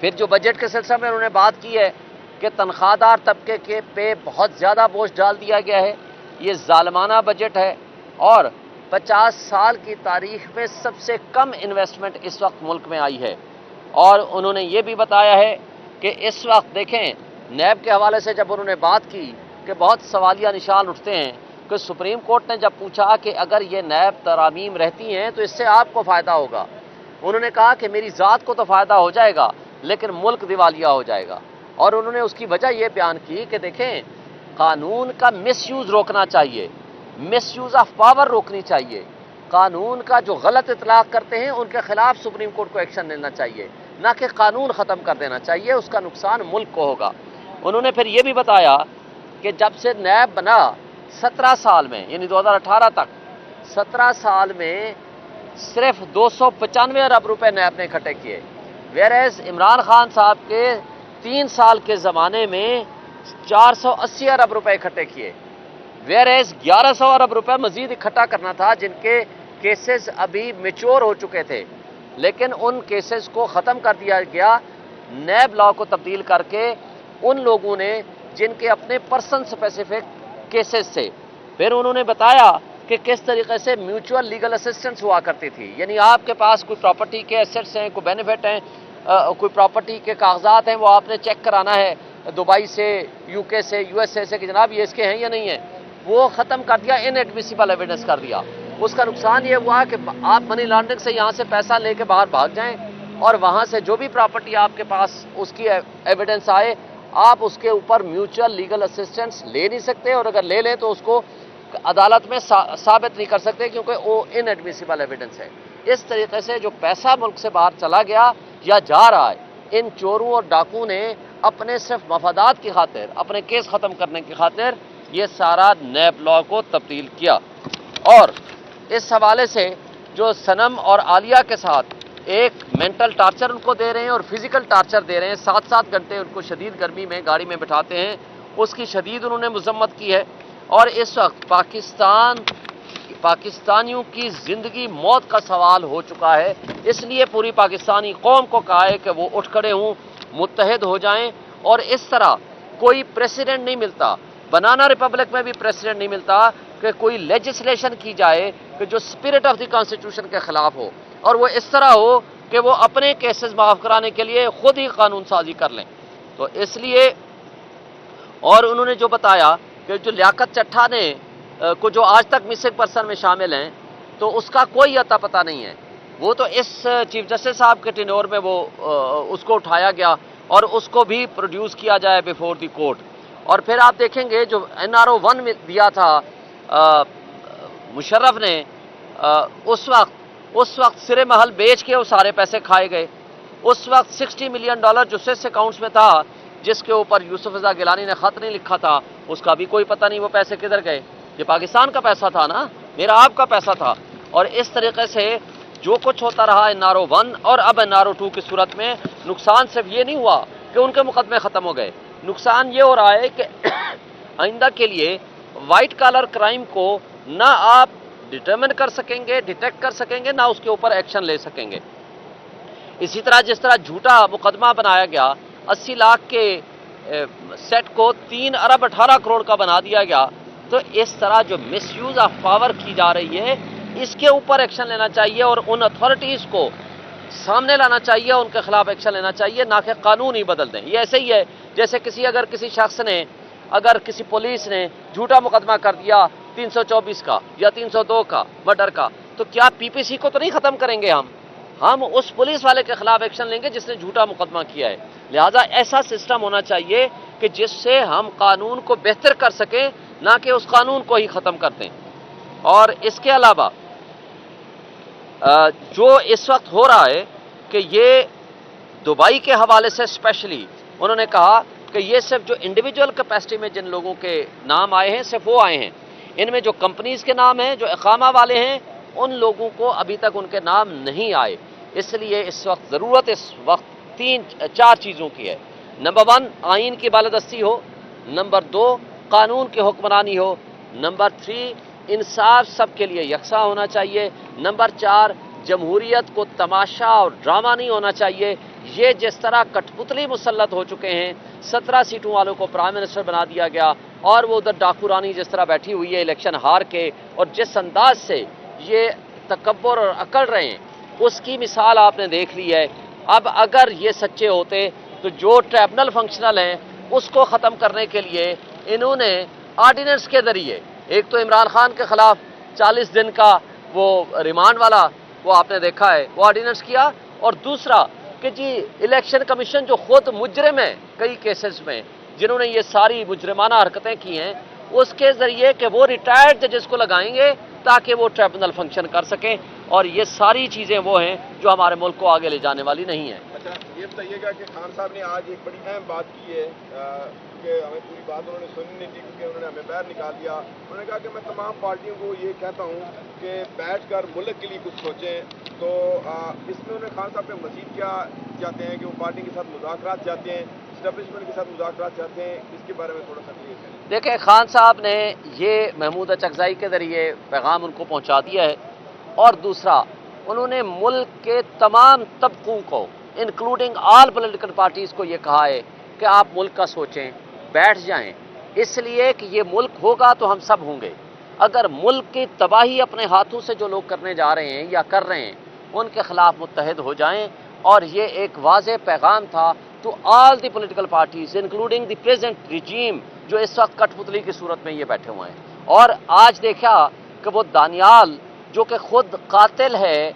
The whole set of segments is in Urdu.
پھر جو بجٹ کے سلسلے میں انہوں نے بات کی ہے کہ تنخواہ دار طبقے کے پہ بہت زیادہ بوجھ ڈال دیا گیا ہے، یہ ظالمانہ بجٹ ہے، اور 50 سال کی تاریخ میں سب سے کم انویسٹمنٹ اس وقت ملک میں آئی ہے۔ اور انہوں نے یہ بھی بتایا ہے کہ اس وقت دیکھیں نیب کے حوالے سے جب انہوں نے بات کی کہ بہت سوالیہ نشان اٹھتے ہیں کہ سپریم کورٹ نے جب پوچھا کہ اگر یہ نیب ترامیم رہتی ہیں تو اس سے آپ کو فائدہ ہوگا، انہوں نے کہا کہ میری ذات کو تو فائدہ ہو جائے گا لیکن ملک دیوالیہ ہو جائے گا۔ اور انہوں نے اس کی وجہ یہ بیان کی کہ دیکھیں قانون کا مس یوز روکنا چاہیے، مس یوز آف پاور روکنی چاہیے، قانون کا جو غلط اطلاق کرتے ہیں ان کے خلاف سپریم کورٹ کو ایکشن لینا چاہیے، نہ کہ قانون ختم کر دینا چاہیے، اس کا نقصان ملک کو ہوگا۔ انہوں نے پھر یہ بھی بتایا کہ جب سے نیب بنا 17 سال میں یعنی 2018 تک 17 سال میں صرف 295 ارب روپے نیب نے اکٹھے کیے، ویئرز عمران خان صاحب کے 3 سال کے زمانے میں 480 ارب روپے اکٹھے کیے، ویئرز 1100 ارب روپے مزید اکٹھا کرنا تھا جن کے کیسز ابھی میچور ہو چکے تھے، لیکن ان کیسز کو ختم کر دیا گیا نیب لا کو تبدیل کر کے ان لوگوں نے جن کے اپنے پرسن سپیسیفک کیسز تھے۔ پھر انہوں نے بتایا کہ کس طریقے سے میوچول لیگل اسسٹنس ہوا کرتی تھی، یعنی آپ کے پاس کوئی پراپرٹی کے ایسٹس ہیں، کوئی بینیفٹ ہیں، کوئی پراپرٹی کے کاغذات ہیں، وہ آپ نے چیک کرانا ہے دبئی سے، یو کے سے، یو ایس اے سے کہ جناب یہ اس کے ہیں یا نہیں ہیں، وہ ختم کر دیا، ان ایڈمیسیبل ایویڈنس کر دیا۔ اس کا نقصان یہ ہوا کہ آپ منی لانڈرنگ سے یہاں سے پیسہ لے کے باہر بھاگ جائیں اور وہاں سے جو بھی پراپرٹی آپ کے پاس اس کی ایویڈنس آئے آپ اس کے اوپر میوچل لیگل اسسٹنس لے نہیں سکتے، اور اگر لے لیں تو اس کو عدالت میں ثابت نہیں کر سکتے کیونکہ وہ ان ایڈمیسیبل ایویڈنس ہے۔ اس طریقے سے جو پیسہ ملک سے باہر چلا گیا یا جا رہا ہے، ان چوروں اور ڈاکوں نے اپنے صرف مفادات کی خاطر، اپنے کیس ختم کرنے کی خاطر یہ سارا نیب لا کو تبدیل کیا۔ اور اس حوالے سے جو صنم اور عالیہ کے ساتھ ایک مینٹل ٹارچر ان کو دے رہے ہیں اور فزیکل ٹارچر دے رہے ہیں، 7 گھنٹے ان کو شدید گرمی میں گاڑی میں بٹھاتے ہیں، اس کی شدید انہوں نے مذمت کی ہے۔ اور اس وقت پاکستانیوں کی زندگی موت کا سوال ہو چکا ہے، اس لیے پوری پاکستانی قوم کو کہا ہے کہ وہ اٹھ کھڑے ہوں، متحد ہو جائیں، اور اس طرح کوئی پریسیڈنٹ نہیں ملتا، بنانا ریپبلک میں بھی پریسیڈنٹ نہیں ملتا کہ کوئی لیجسلیشن کی جائے کہ جو اسپرٹ آف دی کانسٹیٹیوشن کے خلاف ہو، اور وہ اس طرح ہو کہ وہ اپنے کیسز معاف کرانے کے لیے خود ہی قانون سازی کر لیں۔ تو اس لیے، اور انہوں نے جو بتایا کہ جو لیاقت چٹھا نے کو جو آج تک مسنگ پرسن میں شامل ہیں تو اس کا کوئی اتا پتہ نہیں ہے، وہ تو اس چیف جسٹس صاحب کے ٹینور میں وہ اس کو اٹھایا گیا اور اس کو بھی پروڈیوس کیا جائے بیفور دی کورٹ۔ اور پھر آپ دیکھیں گے جو NRO 1 میں دیا تھا مشرف نے، اس وقت سرے محل بیچ کے وہ سارے پیسے کھائے گئے۔ اس وقت $60 ملین جو سیس اکاؤنٹس میں تھا، جس کے اوپر یوسف رضا گیلانی نے خط نہیں لکھا تھا، اس کا بھی کوئی پتہ نہیں وہ پیسے کدھر گئے۔ یہ پاکستان کا پیسہ تھا نا، میرا آپ کا پیسہ تھا۔ اور اس طریقے سے جو کچھ ہوتا رہا NRO 1 اور اب NRO 2 کی صورت میں، نقصان صرف یہ نہیں ہوا کہ ان کے مقدمے ختم ہو گئے، نقصان یہ ہو رہا ہے کہ آئندہ کے لیے وائٹ کالر کرائم کو نہ آپ ڈٹرمن کر سکیں گے، ڈیٹیکٹ کر سکیں گے، نہ اس کے اوپر ایکشن لے سکیں گے۔ اسی طرح جس طرح جھوٹا مقدمہ بنایا گیا، 80 لاکھ کے سیٹ کو 3 ارب 18 کروڑ کا بنا دیا گیا، تو اس طرح جو مس یوز آف پاور کی جا رہی ہے اس کے اوپر ایکشن لینا چاہیے اور ان اتھارٹیز کو سامنے لانا چاہیے، ان کے خلاف ایکشن لینا چاہیے، نہ کہ قانون ہی بدل دیں۔ یہ ایسے ہی ہے جیسے اگر کسی شخص نے، اگر کسی پولیس نے جھوٹا مقدمہ کر دیا 324 کا یا 302 کا مرڈر کا، تو کیا PPC کو تو نہیں ختم کریں گے ہم اس پولیس والے کے خلاف ایکشن لیں گے جس نے جھوٹا مقدمہ کیا ہے۔ لہذا ایسا سسٹم ہونا چاہیے کہ جس سے ہم قانون کو بہتر کر سکیں، نہ کہ اس قانون کو ہی ختم کر دیں۔ اور اس کے علاوہ جو اس وقت ہو رہا ہے کہ یہ دبئی کے حوالے سے اسپیشلی انہوں نے کہا کہ یہ صرف جو انڈیویجول کیپیسٹی میں جن لوگوں کے نام آئے ہیں صرف وہ آئے ہیں، ان میں جو کمپنیز کے نام ہیں، جو اقامہ والے ہیں، ان لوگوں کو ابھی تک ان کے نام نہیں آئے۔ اس لیے اس وقت 4 چیزوں کی ہے۔ نمبر 1 آئین کی بالادستی ہو، نمبر 2 قانون کی حکمرانی ہو، نمبر 3 انصاف سب کے لیے یکساں ہونا چاہیے، نمبر 4 جمہوریت کو تماشا اور ڈرامہ نہیں ہونا چاہیے، یہ جس طرح کٹپتلی مسلط ہو چکے ہیں، 17 سیٹوں والوں کو پرائم منسٹر بنا دیا گیا، اور وہ ادھر ڈاکو رانی جس طرح بیٹھی ہوئی ہے الیکشن ہار کے، اور جس انداز سے یہ تکبر اور اکڑ رہے ہیں، اس کی مثال آپ نے دیکھ لی ہے۔ اب اگر یہ سچے ہوتے تو جو ٹریبونل فنکشنل ہیں اس کو ختم کرنے کے لیے انہوں نے آرڈیننس کے ذریعے، ایک تو عمران خان کے خلاف 40 دن کا وہ ریمانڈ والا وہ آپ نے دیکھا ہے، وہ آرڈیننس کیا، اور دوسرا کہ جی الیکشن کمیشن جو خود مجرم ہے کئی کیسز میں، جنہوں نے یہ ساری مجرمانہ حرکتیں کی ہیں، اس کے ذریعے کہ وہ ریٹائرڈ ججز کو لگائیں گے تاکہ وہ ٹریبونل فنکشن کر سکیں، اور یہ ساری چیزیں وہ ہیں جو ہمارے ملک کو آگے لے جانے والی نہیں ہیں۔ اچھا یہ بتائیے گا کہ خان صاحب نے آج ایک بڑی اہم بات کی ہے کہ ہمیں پوری بات انہوں نے سنی نہیں تھی کیونکہ انہوں نے ہمیں باہر نکال دیا۔ انہوں نے کہا کہ میں تمام پارٹیوں کو یہ کہتا ہوں کہ بیٹھ کر ملک کے لیے کچھ سوچیں، تو اس میں انہوں نے خان صاحب نے مزید کیا چاہتے ہیں کہ وہ پارٹی کے ساتھ مذاکرات چاہتے ہیں، اسٹیبلشمنٹ کے ساتھ مذاکرات چاہتے ہیں، اس کے بارے میں تھوڑا سا کلیئر کریں۔ دیکھیں خان صاحب نے یہ محمود اچکزئی کے ذریعے پیغام ان کو پہنچا دیا ہے، اور دوسرا انہوں نے ملک کے تمام طبقوں کو انکلوڈنگ آل پولیٹیکل پارٹیز کو یہ کہا ہے کہ آپ ملک کا سوچیں، بیٹھ جائیں، اس لیے کہ یہ ملک ہوگا تو ہم سب ہوں گے۔ اگر ملک کی تباہی اپنے ہاتھوں سے جو لوگ کرنے جا رہے ہیں یا کر رہے ہیں ان کے خلاف متحد ہو جائیں، اور یہ ایک واضح پیغام تھا to all the political parties including the present regime جو اس وقت کٹ پتلی کی صورت میں یہ بیٹھے ہوئے ہیں۔ اور آج دیکھا کہ وہ دانیال جو کہ خود قاتل ہے،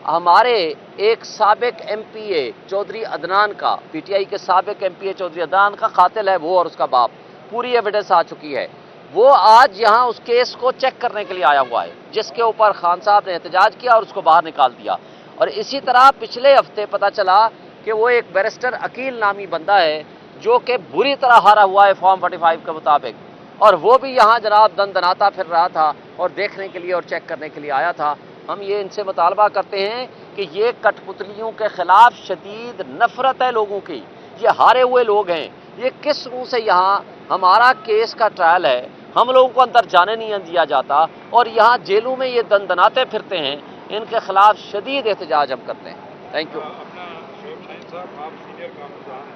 ہمارے ایک سابق ایم پی اے چودھری عدنان کا، پی ٹی آئی کے سابق ایم پی اے چودھری عدنان کا قاتل ہے وہ اور اس کا باپ، پوری ایویڈنس آ چکی ہے۔ وہ آج یہاں اس کیس کو چیک کرنے کے لیے آیا ہوا ہے جس کے اوپر خان صاحب نے احتجاج کیا اور اس کو باہر نکال دیا۔ اور اسی طرح پچھلے ہفتے پتہ چلا کہ وہ ایک بیرسٹر عقیل نامی بندہ ہے جو کہ بری طرح ہارا ہوا ہے فارم 45 کے مطابق، اور وہ بھی یہاں جناب دندناتا پھر رہا تھا اور دیکھنے کے لیے اور چیک کرنے کے لیے آیا تھا۔ ہم یہ ان سے مطالبہ کرتے ہیں کہ یہ کٹ پتلیوں کے خلاف شدید نفرت ہے لوگوں کی، یہ ہارے ہوئے لوگ ہیں، یہ کس روح سے یہاں ہمارا کیس کا ٹرائل ہے، ہم لوگوں کو اندر جانے نہیں دیا جاتا، اور یہاں جیلوں میں یہ دندناتے پھرتے ہیں، ان کے خلاف شدید احتجاج ہم کرتے ہیں۔ Thank you. اپنا شعیب شاہین صاحب، آپ سینئر کارکن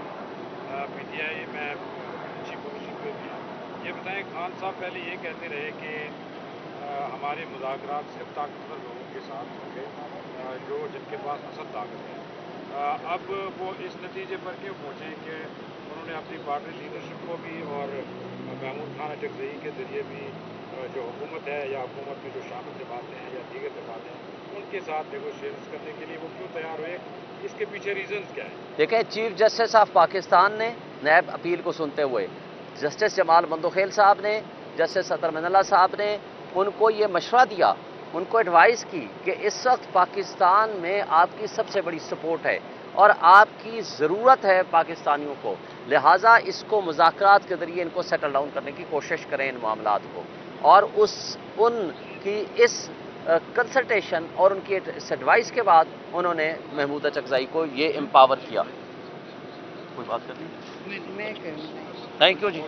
پی ٹی آئی میں چیف پوزیشن پہ بھی ہیں، یہ بتائیں خان صاحب پہلے یہ کہتے رہے کہ ہمارے مذاکرات صرف طاقتور لوگوں کے ساتھ ہوں گے جو جن کے پاس اصل طاقت ہے، اب وہ اس نتیجے پر کیوں پہنچے کہ انہوں نے اپنی پارٹی لیڈرشپ کو بھی اور محمود خان اچکزئی کے ذریعے بھی جو حکومت ہے یا حکومت میں جو شامل جماعتیں ہیں یا دیگر جماعتیں ہیں ان کے ساتھ نیگوشیشن کرنے کے لیے وہ کیوں تیار ہوئے، اس کے پیچھے ریزنز کیا ہیں؟ دیکھیں چیف جسٹس آف پاکستان نے نیب اپیل کو سنتے ہوئے جسٹس جمال بندوخیل صاحب نے، جسٹس اطہر من اللہ صاحب نے ان کو یہ مشورہ دیا، ان کو ایڈوائز کی کہ اس وقت پاکستان میں آپ کی سب سے بڑی سپورٹ ہے اور آپ کی ضرورت ہے پاکستانیوں کو، لہٰذا اس کو مذاکرات کے ذریعے ان کو سیٹل ڈاؤن کرنے کی کوشش کریں ان معاملات کو، اور ان کی اس کنسلٹیشن اور ان کی اس ایڈوائس کے بعد انہوں نے محمود اچکزئی کو یہ امپاور کیا۔ کوئی بات کرنی؟ Thank you G.